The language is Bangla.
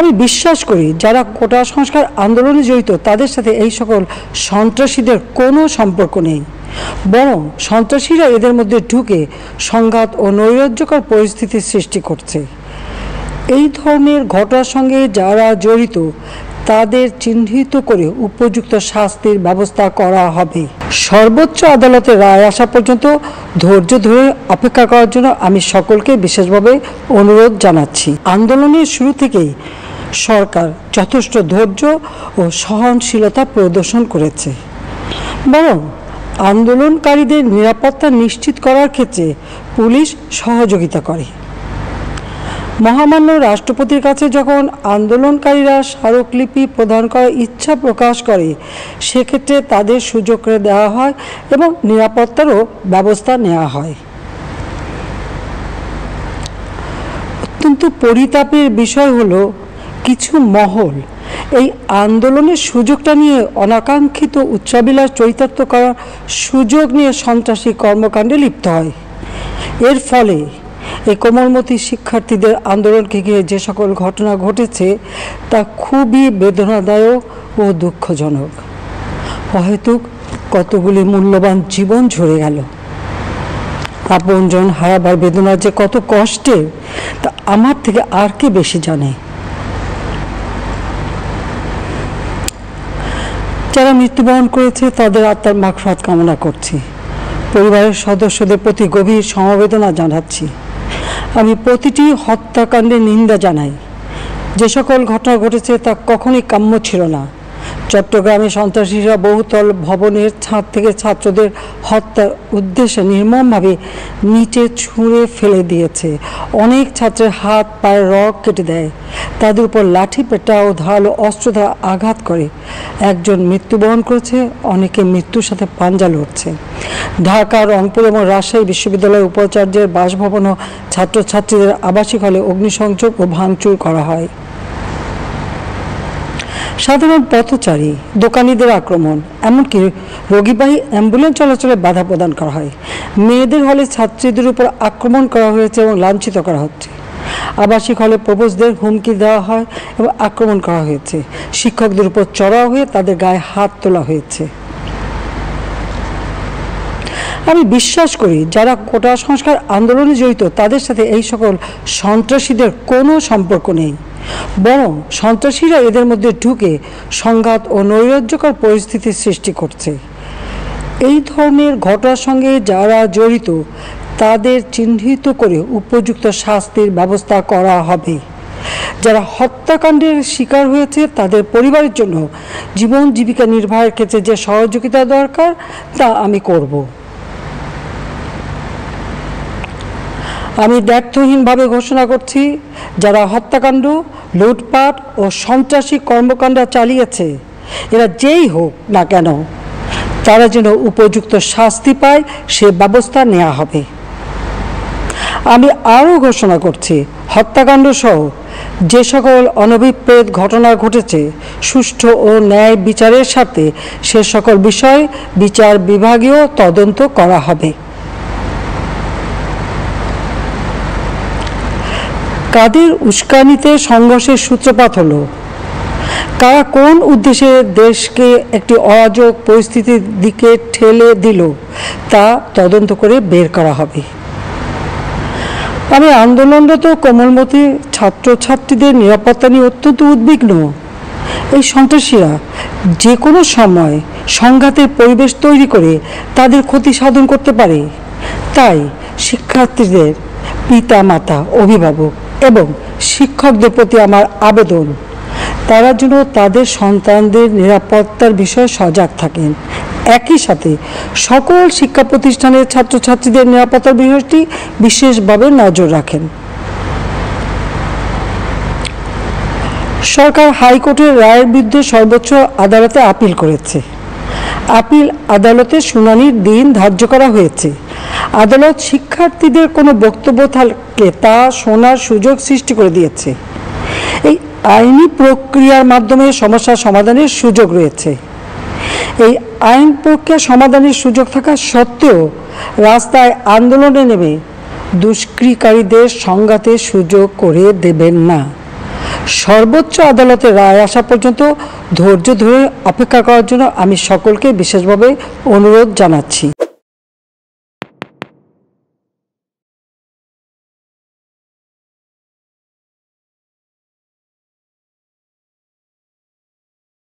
আমি বিশ্বাস করি যারা কোটা সংস্কার আন্দোলনে জড়িত তাদের সাথে এই সকল সন্ত্রাসীদের কোনো সম্পর্ক নেই, বরং সন্ত্রাসীরা এদের মধ্যে ঢুকে সংঘাত ও নৈরাজ্যকর পরিস্থিতির সৃষ্টি করছে। এই ধরনের ঘটনার সঙ্গে যারা জড়িত তাদের চিহ্নিত করে উপযুক্ত শাস্তির ব্যবস্থা করা হবে। সর্বোচ্চ আদালতের রায় আসা পর্যন্ত ধৈর্য ধরে অপেক্ষা করার জন্য আমি সকলকে বিশেষভাবে অনুরোধ জানাচ্ছি। আন্দোলনের শুরু থেকেই সরকার যথেষ্ট ধৈর্য ও সহনশীলতা প্রদর্শন করেছে, বরং আন্দোলনকারীদের নিরাপত্তা নিশ্চিত করার ক্ষেত্রে পুলিশ সহযোগিতা করে। মহামান্য রাষ্ট্রপতির কাছে যখন আন্দোলনকারীরা স্মারকলিপি প্রদান করার ইচ্ছা প্রকাশ করে সেক্ষেত্রে তাদের সুযোগ করে দেওয়া হয় এবং নিরাপত্তারও ব্যবস্থা নেওয়া হয়। অত্যন্ত পরিতাপের বিষয় হলো কিছু মহল এই আন্দোলনের সুযোগটা নিয়ে অনাকাঙ্ক্ষিত উচ্চাবিলাস চরিতার্থ করার সুযোগ নিয়ে সন্ত্রাসী কর্মকাণ্ডে লিপ্ত হয়। এর ফলে এই কোমলমতি শিক্ষার্থীদের আন্দোলনকে ঘিরে যে সকল ঘটনা ঘটেছে তা খুবই বেদনাদায়ক ও দুঃখজনক। হয়তো কতগুলি মূল্যবান জীবন ঝরে গেল। আপনজন হারাবার বেদনা যে কত কষ্টের তা আমার থেকে আর কে বেশি জানে। যারা মৃত্যুবরণ করেছে তাদের আত্মার মাগফিরাত কামনা করছি। পরিবারের সদস্যদের প্রতি গভীর সমবেদনা জানাচ্ছি। আমি প্রতিটি হত্যাকাণ্ডের নিন্দা জানাই। যে সকল ঘটনা ঘটেছে তা কখনোই কাম্য ছিল না। চট্টগ্রামে সন্ত্রাসীরা বহুতল ভবনের ছাদ থেকে ছাত্রদের হত্যার উদ্দেশ্যে নির্মমভাবে নিচে ছুঁড়ে ফেলে দিয়েছে। অনেক ছাত্রের হাত পায়ের রগ কেটে দেয়, তাদের উপর লাঠি পেটা ও ধারালো অস্ত্র দ্বারা আঘাত করে। একজন মৃত্যুবরণ করেছে, অনেকে মৃত্যুর সাথে পাঞ্জা লড়ছে। ঢাকা, রংপুর এবং রাজশাহী বিশ্ববিদ্যালয়ের উপাচার্যের বাসভবন ও ছাত্রছাত্রীদের আবাসিক হলে অগ্নিসংযোগ ও ভাঙচুর করা হয়। সাধারণ পথচারী, দোকানিদের আক্রমণ, এমনকি রোগীবাহী অ্যাম্বুলেন্স চলাচলে বাধা প্রদান করা হয়। মেয়েদের হলে ছাত্রীদের উপর আক্রমণ করা হয়েছে এবং লাঞ্ছিত করা হচ্ছে। আবাসিক হলে প্রবোজদের হুমকি দেওয়া হয় এবং আক্রমণ করা হয়েছে। শিক্ষকদের উপর চড়াও হয়ে তাদের গায়ে হাত তোলা হয়েছে। আমি বিশ্বাস করি যারা কোটা সংস্কার আন্দোলনে জড়িত তাদের সাথে এই সকল সন্ত্রাসীদের কোনো সম্পর্ক নেই, বরং সন্ত্রাসীরা এদের মধ্যে ঢুকে সংঘাত ও নৈরাজ্যকর পরিস্থিতির সৃষ্টি করছে। এই ধরনের ঘটনার সঙ্গে যারা জড়িত তাদের চিহ্নিত করে উপযুক্ত শাস্তির ব্যবস্থা করা হবে। যারা হত্যাকাণ্ডের শিকার হয়েছে তাদের পরিবারের জন্য জীবন জীবিকা নির্বাহের ক্ষেত্রে যে সহযোগিতা দরকার তা আমি করব। আমি দ্ব্যর্থহীনভাবে ঘোষণা করছি, যারা হত্যাকাণ্ড, লুটপাট ও সন্ত্রাসী কর্মকাণ্ড চালিয়েছে এরা যেই হোক না কেন তারা যেন উপযুক্ত শাস্তি পায় সে ব্যবস্থা নেওয়া হবে। আমি আরও ঘোষণা করছি, হত্যাকাণ্ড সহ যে সকল অনভিপ্রেত ঘটনা ঘটেছে সুষ্ঠু ও ন্যায় বিচারের সাথে সে সকল বিষয় বিচার বিভাগীয় তদন্ত করা হবে। কাদের উস্কানিতে সংঘর্ষের সূত্রপাত হলো, কারা কোন উদ্দেশ্যে দেশকে একটি অরাজক পরিস্থিতির দিকে ঠেলে দিল তা তদন্ত করে বের করা হবে। আমি আন্দোলনরত কোমলমতি ছাত্রছাত্রীদের নিরাপত্তা নিয়ে অত্যন্ত উদ্বিগ্ন। এই সন্ত্রাসীরা যে কোনো সময় সংঘাতের পরিবেশ তৈরি করে তাদের ক্ষতি সাধন করতে পারে। তাই শিক্ষার্থীদের পিতা মাতা, অভিভাবক এবং শিক্ষকদের প্রতি আমার আবেদন, তারা যেন তাদের সন্তানদের নিরাপত্তার বিষয়ে সজাগ থাকেন। একই সাথে সকল শিক্ষা প্রতিষ্ঠানের ছাত্রছাত্রীদের নিরাপত্তার বিষয়টি বিশেষভাবে নজর রাখেন। সরকার হাইকোর্টের রায়ের বিরুদ্ধে সর্বোচ্চ আদালতে আপিল করেছে। আপিল আদালতে শুনানির দিন ধার্য করা হয়েছে। আদালত শিক্ষার্থীদের কোনো বক্তব্য থাকলে তা শোনার সুযোগ সৃষ্টি করে দিয়েছে। এই আইনি প্রক্রিয়ার মাধ্যমে সমস্যা সমাধানের সুযোগ রয়েছে। এই আইন প্রক্রিয়া সমাধানের সুযোগ থাকা সত্ত্বেও রাস্তায় আন্দোলনে নেমে দুষ্কৃতিকারীদের সংঘাতের সুযোগ করে দেবেন না। সর্বোচ্চ আদালতের রায় আসা পর্যন্ত ধৈর্য ধরে অপেক্ষা করার জন্য আমি সকলকে বিশেষভাবে অনুরোধ জানাচ্ছি।